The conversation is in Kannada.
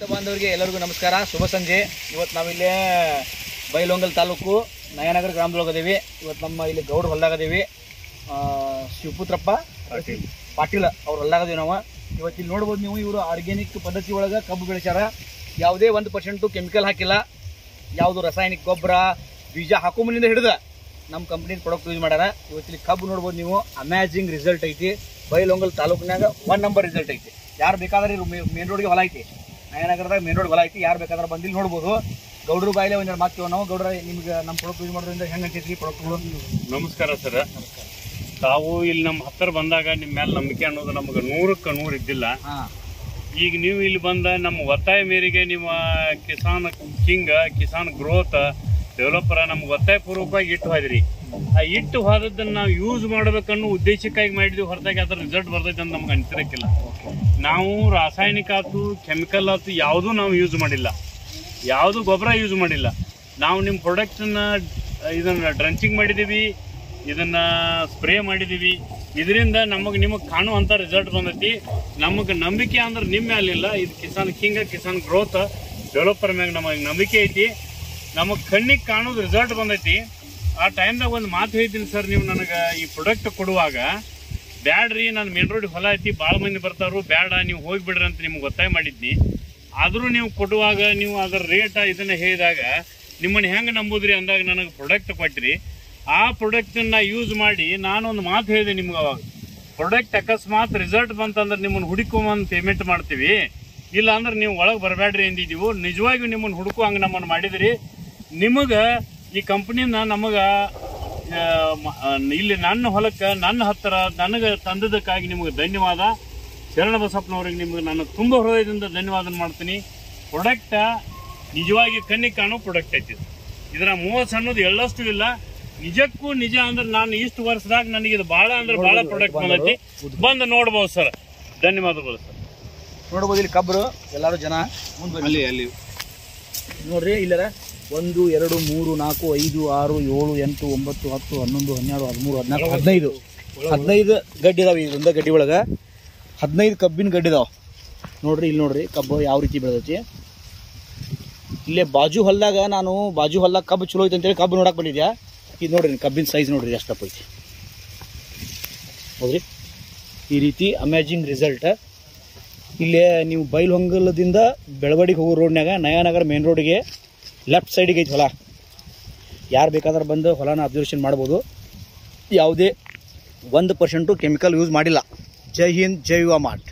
ಬಾಂಧವರಿಗೆ ಎಲ್ಲರಿಗೂ ನಮಸ್ಕಾರ, ಶುಭ ಸಂಜೆ. ಇವತ್ತು ನಾವಿಲ್ಲೇ ಬೈಲಹೊಂಗಲ ತಾಲೂಕು ನಯನಗರ ಗ್ರಾಮದೊಳಗದೀವಿ. ಇವತ್ತು ನಮ್ಮ ಇಲ್ಲಿ ಗೌಡ್ರ ಹೊಲ್ದಾಗದೀವಿ. ಶಿವಪುತ್ರಪ್ಪ ಪಾಟೀಲ್ ಅವ್ರ ಹೊಲ್ದಾಗದೀವಿ ನಾವು. ಇವತ್ತು ಇಲ್ಲಿ ನೋಡ್ಬೋದು ನೀವು, ಇವರು ಆರ್ಗ್ಯಾನಿಕ್ ಪದ್ಧತಿ ಒಳಗೆ ಕಬ್ಬು ಬೆಳೆಸ್ಯಾರ. ಯಾವುದೇ 1% ಕೆಮಿಕಲ್ ಹಾಕಿಲ್ಲ, ಯಾವುದು ರಾಸಾಯನಿಕ ಗೊಬ್ಬರ ಬೀಜ ಹಾಕೋ ಮುಂದಿಂದ ಹಿಡಿದ ನಮ್ಮ ಕಂಪ್ನಿ ಪ್ರಾಡಕ್ಟ್ ಯೂಸ್ ಮಾಡ್ಯಾರ. ಇವತ್ತು ಇಲ್ಲಿ ಕಬ್ಬು ನೋಡ್ಬೋದು ನೀವು, ಅಮೇಜಿಂಗ್ ರಿಸಲ್ಟ್ ಐತಿ. ಬೈಲಹೊಂಗಲ ತಾಲೂಕಿನಾಗ 1 ನಂಬರ್ ರಿಸಲ್ಟ್ ಐತಿ. ಯಾರು ಬೇಕಾದ್ರೆ ಮೇನ್ ರೋಡ್ಗೆ ಹೊಲ ಐತಿ, ನಯನಗರದಾಗ ಮೇನ್ ರೋಡ್ ಹೊಲ ಐತಿ. ಯಾರು ಬೇಕಾದ್ರೆ ಬಂದಿಲ್ಲಿ ನೋಡ್ಬೋದು. ಗೌಡ್ರು ಬಾಯಿಲೆ ಒಂದೆರಡು ಮಾತು ನಾವು. ಗೌಡ್ರ, ನಿಮ್ಗೆ ನಮ್ಮ ಪ್ರಾಡಕ್ಟ್ ಯೂಸ್ ಮಾಡೋದ್ರಿಂದ ಹೆಂಗೆ ಅಂತೈತಿ ಪ್ರಾಡಕ್ಟ್ಗಳು? ನಮಸ್ಕಾರ ಸರ್. ತಾವು ಇಲ್ಲಿ ನಮ್ಮ ಹತ್ತಿರ ಬಂದಾಗ ನಿಮ್ಮ ಮೇಲೆ ನಂಬಿಕೆ ಅನ್ನೋದು ನಮಗೆ 100ಕ್ಕೆ 100 ಇದ್ದಿಲ್ಲ. ಈಗ ನೀವು ಇಲ್ಲಿ ಬಂದ ನಮ್ಮ ಒತ್ತಾಯ ಮೇರೆಗೆ ನಿಮ್ಮ Kisan king, Kisan growth developer ನಮ್ಗೆ ಒತ್ತಾಯ ಪೂರ್ವಕವಾಗಿ ಇಟ್ಟು ಹೋದ್ರಿ. ಆ ಇಟ್ಟು ಹೋದದ್ದನ್ನು ನಾವು ಯೂಸ್ ಮಾಡಬೇಕನ್ನೋ ಉದ್ದೇಶಕ್ಕಾಗಿ ಮಾಡಿದ್ವಿ, ಹೊರತಾಗಿ ಅದ್ರ ರಿಸಲ್ಟ್ ಬರ್ತೈತೆ ಅಂತ ನಮ್ಗೆ ಅನಿಸಿರಕ್ಕಿಲ್ಲ. ನಾವು ರಾಸಾಯನಿಕ ಆಯ್ತು, ಕೆಮಿಕಲ್ ಆಯ್ತು, ಯಾವುದೂ ನಾವು ಯೂಸ್ ಮಾಡಿಲ್ಲ, ಯಾವುದು ಗೊಬ್ಬರ ಯೂಸ್ ಮಾಡಿಲ್ಲ. ನಾವು ನಿಮ್ಮ ಪ್ರಾಡಕ್ಟನ್ನು ಇದನ್ನು ಡ್ರಂಚಿಂಗ್ ಮಾಡಿದ್ದೀವಿ, ಇದನ್ನು ಸ್ಪ್ರೇ ಮಾಡಿದ್ದೀವಿ. ಇದರಿಂದ ನಿಮಗೆ ಕಾಣುವಂಥ ರಿಸಲ್ಟ್ ಬಂದೈತಿ. ನಮಗೆ ನಂಬಿಕೆ ಅಂದ್ರೆ ನಿಮ್ಮ ಮೇಲಿಲ್ಲ, ಇದು Kisan king, Kisan growth developer ಮ್ಯಾಗ ನಮಗೆ ನಂಬಿಕೆ ಐತಿ. ನಮಗೆ ಕಣ್ಣಿಗೆ ಕಾಣೋದು ರಿಸಲ್ಟ್ ಬಂದೈತಿ. ಆ ಟೈಮ್ದಾಗ ಒಂದು ಮಾತು ಹೇಳ್ತೀನಿ ಸರ್, ನೀವು ನನಗೆ ಈ ಪ್ರಾಡಕ್ಟ್ ಕೊಡುವಾಗ ಬ್ಯಾಡ್ರಿ, ನಾನು ಮೇನ್ ರೋಡಿಗೆ ಹೊಲ ಐತಿ, ಭಾಳ ಮಂದಿ ಬರ್ತಾರು, ಬೇಡ ನೀವು ಹೋಗಿಬಿಡ್ರಿ ಅಂತ ನಿಮ್ಗೆ ಒತ್ತಾಯ ಮಾಡಿದ್ನಿ. ಆದರೂ ನೀವು ಕೊಡುವಾಗ ನೀವು ಅದರ ರೇಟ್ ಇದನ್ನು ಹೇಳಿದಾಗ ನಿಮ್ಮನ್ನು ಹೆಂಗೆ ನಂಬುದ್ರಿ ಅಂದಾಗ ನನಗೆ ಪ್ರಾಡಕ್ಟ್ ಕೊಟ್ಟಿರಿ. ಆ ಪ್ರಾಡಕ್ಟನ್ನು ಯೂಸ್ ಮಾಡಿ ನಾನೊಂದು ಮಾತು ಹೇಳಿದೆ ನಿಮ್ಗೆ. ಅವಾಗ ಪ್ರಾಡಕ್ಟ್ ಅಕಸ್ಮಾತ್ ರಿಸಲ್ಟ್ ಬಂತಂದ್ರೆ ನಿಮ್ಮನ್ನು ಹುಡುಕೊಂಬಂದು ಪೇಮೆಂಟ್ ಮಾಡ್ತೀವಿ, ಇಲ್ಲ ಅಂದ್ರೆ ನೀವು ಒಳಗೆ ಬರಬೇಡ್ರಿ ಅಂದಿದ್ದೀವಿ. ನಿಜವಾಗಿಯೂ ನಿಮ್ಮನ್ನು ಹುಡುಕೋ ಹಂಗೆ ನಮ್ಮನ್ನು ಮಾಡಿದಿರಿ. ನಿಮಗೆ ಈ ಕಂಪ್ನಿನ ನಮಗೆ ಇಲ್ಲಿ ನನ್ನ ಹೊಲಕ್ಕೆ ನನ್ನ ಹತ್ತಿರ ನನಗೆ ತಂದದಕ್ಕಾಗಿ ನಿಮಗೆ ಧನ್ಯವಾದ. ಶರಣ ಬಸಪ್ಪನವ್ರಿಗೆ ನಿಮಗೆ ನಾನು ತುಂಬ ಹೃದಯದಿಂದ ಧನ್ಯವಾದ ಮಾಡ್ತೀನಿ. ಪ್ರಾಡಕ್ಟ ನಿಜವಾಗಿ ಕಣ್ಣಿಗೆ ಕಾಣೋ ಪ್ರಾಡಕ್ಟ್ ಐತಿ. ಇದರ ಮೋಸ ಅನ್ನೋದು ಎಳ್ಳಷ್ಟು ಇಲ್ಲ. ನಿಜಕ್ಕೂ ನಿಜ ಅಂದ್ರೆ ನಾನು ಇಷ್ಟು ವರ್ಷದಾಗ ನನಗೆ ಇದು ಭಾಳ ಅಂದ್ರೆ ಭಾಳ ಪ್ರಾಡಕ್ಟ್ ಬಂದೈತಿ. ಬಂದು ನೋಡ್ಬೋದು ಸರ್. ಧನ್ಯವಾದಗಳು ಸರ್. ನೋಡ್ಬೋದು ಇಲ್ಲಿ ಕಬ್ಬರು ಎಲ್ಲರೂ ಜನ ಮುಂದೆ ಅಲ್ಲಿ ನೋಡ್ರಿ. ಇಲ್ಲರ 1 2 3 4 5 6 7 8 9 10 11 12 13 14 15 ಗಡ್ಡಿ ಇದಾವೆ. ಇದೊಂದ ಗಡ್ಡಿ ಒಳಗೆ 15 ಕಬ್ಬಿನ ಗಡ್ಡಿ ಇದಾವೆ ನೋಡ್ರಿ. ಇಲ್ಲಿ ನೋಡ್ರಿ ಕಬ್ಬು ಯಾವ ರೀತಿ ಬೆಳೆದೈತಿ. ಇಲ್ಲೇ ಬಾಜು ಹೊಲ್ದಾಗ ನಾನು ಕಬ್ಬು ಚಲೋ ಐತೆ ಅಂತೇಳಿ ಕಬ್ಬು ನೋಡಕ್ಕೆ ಬಂದಿದ್ಯಾ. ಇದು ನೋಡ್ರಿ ಕಬ್ಬಿನ ಸೈಜ್ ನೋಡ್ರಿ ಎಷ್ಟಪ್ಪ ಐತಿ. ಹೌದ್ರಿ, ಈ ರೀತಿ ಅಮೇಜಿಂಗ್ ರಿಸಲ್ಟ್. ಇಲ್ಲೇ ನೀವು ಬೈಲಹೊಂಗಲದಿಂದ ಬೆಳವಡಿಗೆ ಹೋಗೋ ರೋಡ್ನಾಗ ನಯನಗರ ಮೇನ್ ರೋಡಿಗೆ ಲೆಫ್ಟ್ ಸೈಡಿಗೆ ಐತಿ ಹೊಲ. ಯಾರು ಬೇಕಾದ್ರೆ ಬಂದು ಹೊಲನ ಅಬ್ಸರ್ವೇಷನ್ ಮಾಡ್ಬೋದು. ಯಾವುದೇ 1% ಕೆಮಿಕಲ್ ಯೂಸ್ ಮಾಡಿಲ್ಲ. ಜೈ ಹಿಂದ್, ಜೈ ಯುವ ಮಾರ್ಟ್.